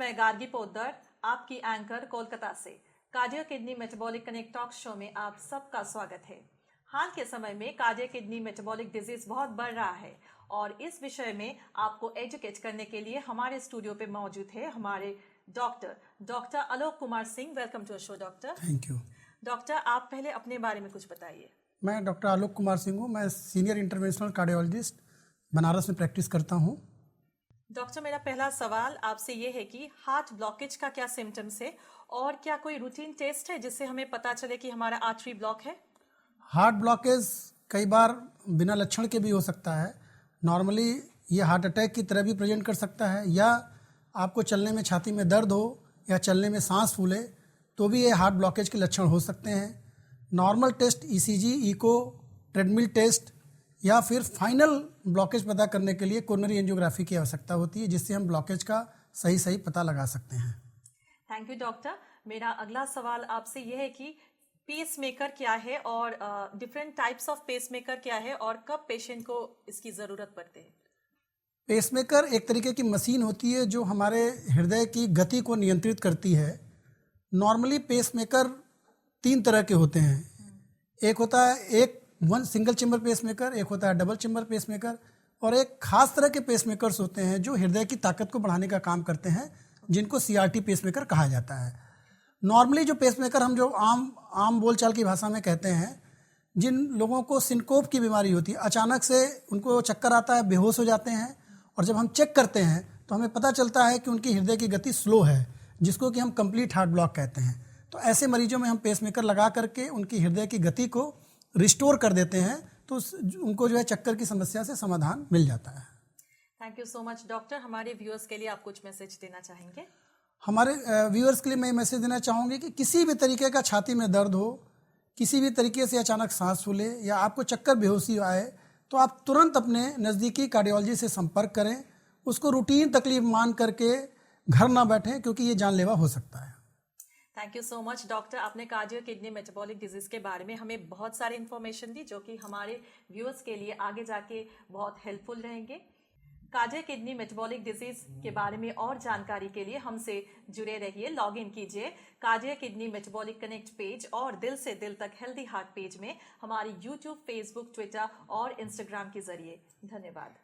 मैं गार्गी पोद्दार, आपकी एंकर कोलकाता से। Cardio kidney metabolic connect talk show में आप सबका स्वागत है। हाल के समय में कार्डियो किडनी मेटाबॉलिक डिजीज बहुत बढ़ रहा है और इस विषय में आपको एजुकेट करने के लिए हमारे स्टूडियो पे मौजूद है हमारे doctor Alok Kumar Singh. Welcome to show doctor. Thank you. Doctor, आप पहले अपने बारे में कुछ बताइए। मैं डॉक्टर आलोक कुमार सिंह हूँ। मैं सीनियर इंटरवेंशनल कार्डियोलॉजिस्ट बनारस में प्रैक्टिस करता हूँ। डॉक्टर, मेरा पहला सवाल आपसे ये है कि हार्ट ब्लॉकेज का क्या सिम्टम्स है और क्या कोई रूटीन टेस्ट है जिससे हमें पता चले कि हमारा आर्टरी ब्लॉक है? हार्ट ब्लॉकेज कई बार बिना लक्षण के भी हो सकता है। नॉर्मली ये हार्ट अटैक की तरह भी प्रेजेंट कर सकता है, या आपको चलने में छाती में दर्द हो या चलने में सांस फूले तो भी ये हार्ट ब्लॉकेज के लक्षण हो सकते हैं। Normal test ECG, echo, treadmill test या फिर फाइनल ब्लॉकेज पता करने के लिए कोरोनरी एंजियोग्राफी की आवश्यकता होती है, जिससे हम ब्लॉकेज का सही पता लगा सकते हैं। Thank you doctor. मेरा अगला सवाल आपसे यह है कि पेस मेकर क्या है और different types of pacemaker क्या है और कब पेशेंट को इसकी ज़रूरत पड़ती है? पेसमेकर एक तरीके की मशीन होती है जो हमारे हृदय की गति को नियंत्रित करती है। नॉर्मली पेसमेकर 3 तरह के होते हैं। एक होता है वन सिंगल चेम्बर पेसमेकर, एक होता है डबल चेम्बर पेसमेकर, और एक खास तरह के पेसमेकर्स होते हैं जो हृदय की ताकत को बढ़ाने का काम करते हैं, जिनको सीआरटी पेसमेकर कहा जाता है। नॉर्मली जो पेसमेकर हम जो आम बोलचाल की भाषा में कहते हैं, जिन लोगों को सिनकोप की बीमारी होती है, अचानक से उनको चक्कर आता है, बेहोश हो जाते हैं, और जब हम चेक करते हैं तो हमें पता चलता है कि उनकी हृदय की गति स्लो है, जिसको कि हम कंप्लीट हार्ट ब्लॉक कहते हैं। तो ऐसे मरीजों में हम पेसमेकर लगा करके उनकी हृदय की गति को रिस्टोर कर देते हैं, तो उनको जो है चक्कर की समस्या से समाधान मिल जाता है। Thank you so much doctor. हमारे व्यूअर्स के लिए आप कुछ मैसेज देना चाहेंगे? हमारे व्यूअर्स के लिए मैं मैसेज देना चाहूँगी कि किसी भी तरीके का छाती में दर्द हो, किसी भी तरीके से अचानक सांस फूले या आपको चक्कर बेहोशी आए, तो आप तुरंत अपने नज़दीकी कार्डियोलॉजी से संपर्क करें। उसको रूटीन तकलीफ मान करके घर ना बैठें, क्योंकि ये जानलेवा हो सकता है। Thank you so much doctor. आपने कार्डियो किडनी मेटाबॉलिक डिजीज़ के बारे में हमें बहुत सारी इन्फॉर्मेशन दी जो कि हमारे व्यूअर्स के लिए आगे जाके बहुत हेल्पफुल रहेंगे। कार्डियो किडनी मेटाबॉलिक डिजीज़ के बारे में और जानकारी के लिए हमसे जुड़े रहिए। लॉग इन कीजिए cardio kidney metabolic connect page और दिल से दिल तक हेल्दी हार्ट पेज में हमारी यूट्यूब, फेसबुक, ट्विटर और इंस्टाग्राम के जरिए। धन्यवाद।